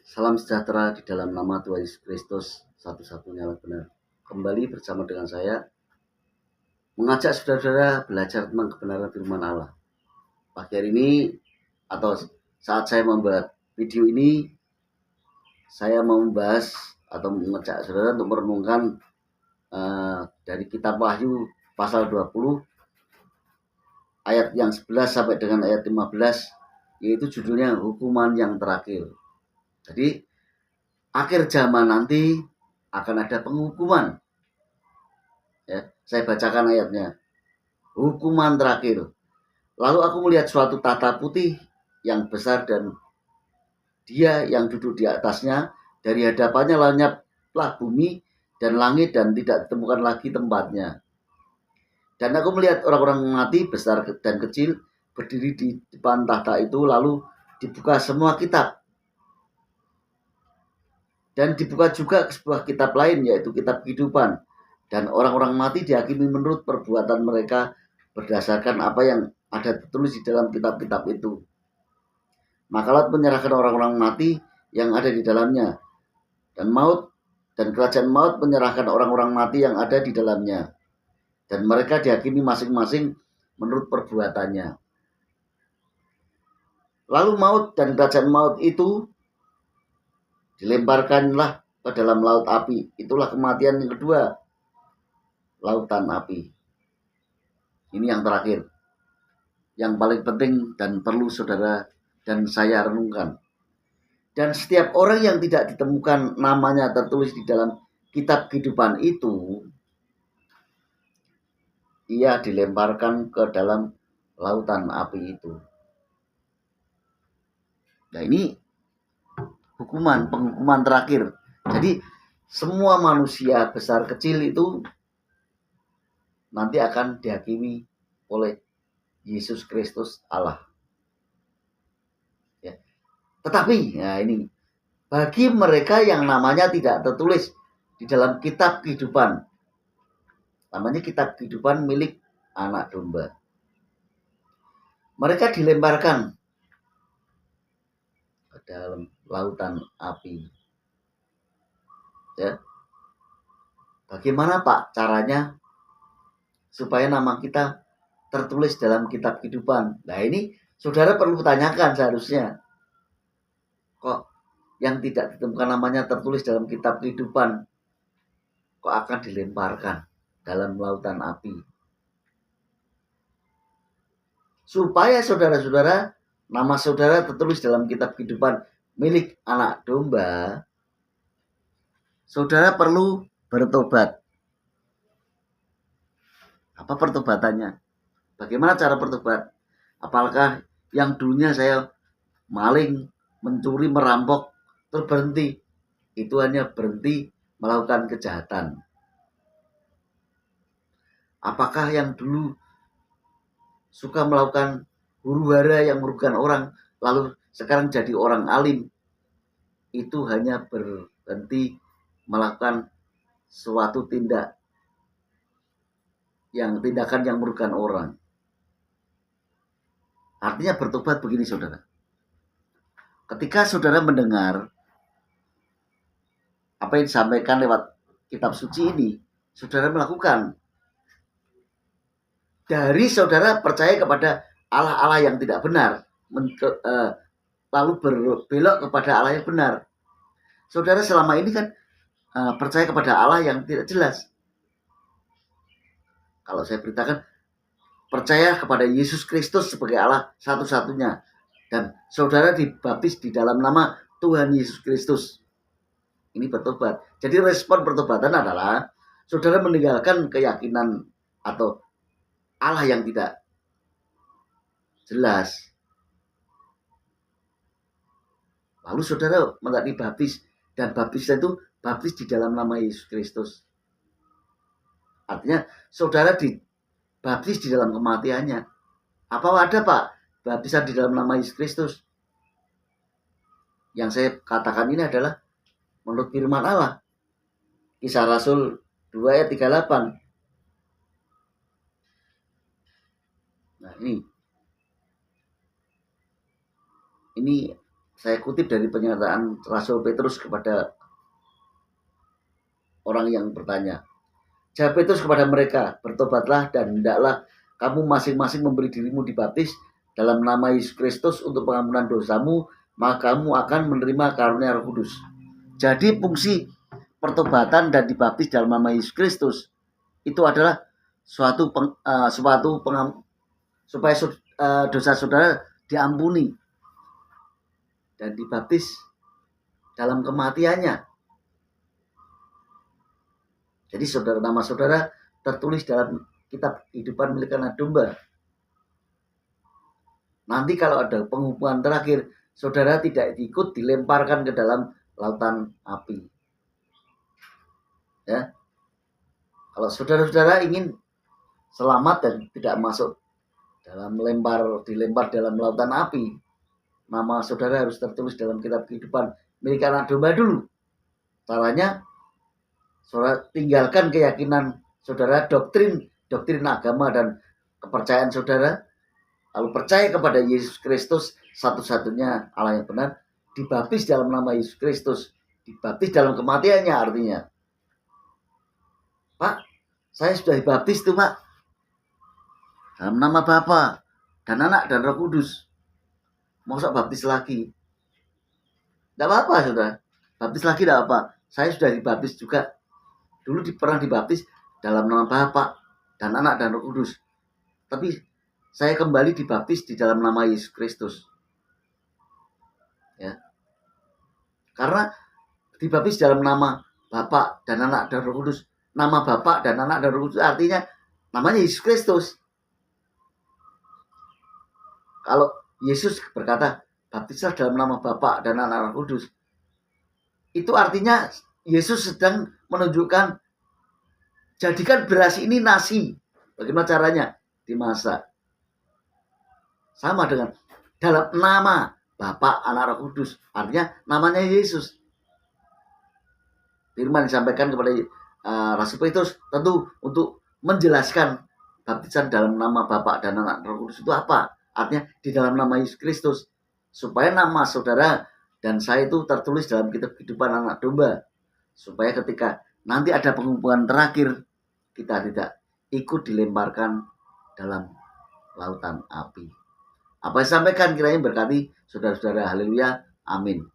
Salam sejahtera di dalam nama Tuhan Yesus Kristus, satu-satunya yang benar. Kembali bersama dengan saya, mengajak saudara-saudara belajar tentang kebenaran firman Allah. Pagi hari ini, atau saat saya membuat video ini, saya mau membahas atau mengajak saudara untuk merenungkan dari kitab Wahyu pasal 20, ayat yang 11 sampai dengan ayat 15, yaitu judulnya hukuman yang terakhir. Jadi, akhir zaman nanti akan ada penghukuman. Ya, saya bacakan ayatnya. Hukuman terakhir. Lalu aku melihat suatu tahta putih yang besar dan dia yang duduk di atasnya. Dari hadapannya lenyaplah bumi dan langit dan tidak ditemukan lagi tempatnya. Dan aku melihat orang-orang mati besar dan kecil berdiri di depan tahta itu, lalu dibuka semua kitab. Dan dibuka juga sebuah kitab lain, yaitu kitab kehidupan. Dan orang-orang mati dihakimi menurut perbuatan mereka berdasarkan apa yang ada tertulis di dalam kitab-kitab itu. Maka Laut menyerahkan orang-orang mati yang ada di dalamnya, dan kerajaan maut menyerahkan orang-orang mati yang ada di dalamnya, dan mereka dihakimi masing-masing menurut perbuatannya. Lalu maut dan kerajaan maut itu dilemparkanlah ke dalam laut api. Itulah kematian yang kedua, lautan api. Ini yang terakhir, yang paling penting dan perlu saudara dan saya renungkan. Dan setiap orang yang tidak ditemukan namanya tertulis di dalam kitab kehidupan itu, ia dilemparkan ke dalam lautan api itu. Nah, ini penghukuman terakhir. Jadi semua manusia besar kecil itu nanti akan dihakimi oleh Yesus Kristus Allah. Ya. Tetapi, nah ini, bagi mereka yang namanya tidak tertulis di dalam kitab kehidupan, namanya kitab kehidupan milik anak domba, mereka dilemparkan ke dalam lautan api. Ya. Bagaimana Pak caranya supaya nama kita tertulis dalam kitab kehidupan? Nah, ini saudara perlu tanyakan seharusnya. Kok yang tidak ditemukan namanya tertulis dalam kitab kehidupan kok akan dilemparkan dalam lautan api? Supaya saudara-saudara, nama saudara tertulis dalam kitab kehidupan milik anak domba, saudara perlu bertobat. Apa pertobatannya? Bagaimana cara bertobat? Apakah yang dulunya saya maling, mencuri, merampok, terus berhenti? Itu hanya berhenti melakukan kejahatan. Apakah yang dulu suka melakukan huru-hara yang merugikan orang, lalu sekarang jadi orang alim, itu hanya berhenti melakukan suatu tindakan yang merugikan orang? Artinya bertobat begini saudara. Ketika saudara mendengar apa yang disampaikan lewat kitab suci ini, saudara melakukan. Dari saudara percaya kepada Allah-Allah yang tidak benar, lalu berbelok kepada Allah yang benar. Saudara selama ini kan percaya kepada Allah yang tidak jelas. Kalau saya beritakan, percaya kepada Yesus Kristus sebagai Allah satu-satunya, dan saudara dibaptis di dalam nama Tuhan Yesus Kristus. Ini bertobat. Jadi respon pertobatan adalah saudara meninggalkan keyakinan atau Allah yang tidak jelas. Lalu saudara menjadi baptis, dan baptis itu baptis di dalam nama Yesus Kristus. Artinya saudara dibaptis di dalam kematiannya. Apa ada Pak baptisan di dalam nama Yesus Kristus? Yang saya katakan ini adalah menurut firman Allah. Kisah Rasul 2 ayat 38. Nah, ini Saya kutip dari pernyataan Rasul Petrus kepada orang yang bertanya. Jawab Petrus kepada mereka, bertobatlah dan hendaklah kamu masing-masing memberi dirimu dibaptis dalam nama Yesus Kristus untuk pengampunan dosamu, maka kamu akan menerima karunia Roh Kudus. Jadi fungsi pertobatan dan dibaptis dalam nama Yesus Kristus itu adalah supaya dosa saudara diampuni dan dibaptis dalam kematiannya. Jadi nama saudara tertulis dalam kitab kehidupan milik anak domba. Nanti kalau ada penghukuman terakhir, saudara tidak ikut dilemparkan ke dalam lautan api. Ya. Kalau saudara-saudara ingin selamat dan tidak masuk dalam dilempar dalam lautan api, nama saudara harus tertulis dalam kitab kehidupan milik anak domba dulu. Caranya, saudara tinggalkan keyakinan saudara, doktrin agama dan kepercayaan saudara, lalu percaya kepada Yesus Kristus, satu-satunya Allah yang benar, dibaptis dalam nama Yesus Kristus, dibaptis dalam kematiannya. Artinya, Pak, saya sudah dibaptis tuh Pak, dalam nama Bapa dan Anak dan Roh Kudus. Masa baptis lagi? Tidak apa-apa saudara, baptis lagi tidak apa. Saya sudah dibaptis juga. Dulu pernah dibaptis dalam nama Bapa dan Anak dan Roh Kudus. Tapi saya kembali dibaptis di dalam nama Yesus Kristus. Ya. Karena dibaptis dalam nama Bapa dan Anak dan Roh Kudus. Nama Bapa dan Anak dan Roh Kudus artinya namanya Yesus Kristus. Kalau Yesus berkata, baptislah dalam nama Bapa dan Anak dan Roh Kudus, itu artinya Yesus sedang menunjukkan, jadikan beras ini nasi. Bagaimana caranya? Dimasak. Sama dengan dalam nama Bapa, Anak, Roh Kudus. Artinya namanya Yesus. Firman disampaikan kepada Rasul Petrus tentu untuk menjelaskan baptisan dalam nama Bapa dan Anak Roh Kudus itu apa. Artinya di dalam nama Yesus Kristus. Supaya nama saudara dan saya itu tertulis dalam kitab kehidupan anak domba. Supaya ketika nanti ada penghubungan terakhir, kita tidak ikut dilemparkan dalam lautan api. Apa yang disampaikan kiranya berkati saudara-saudara. Haleluya. Amin.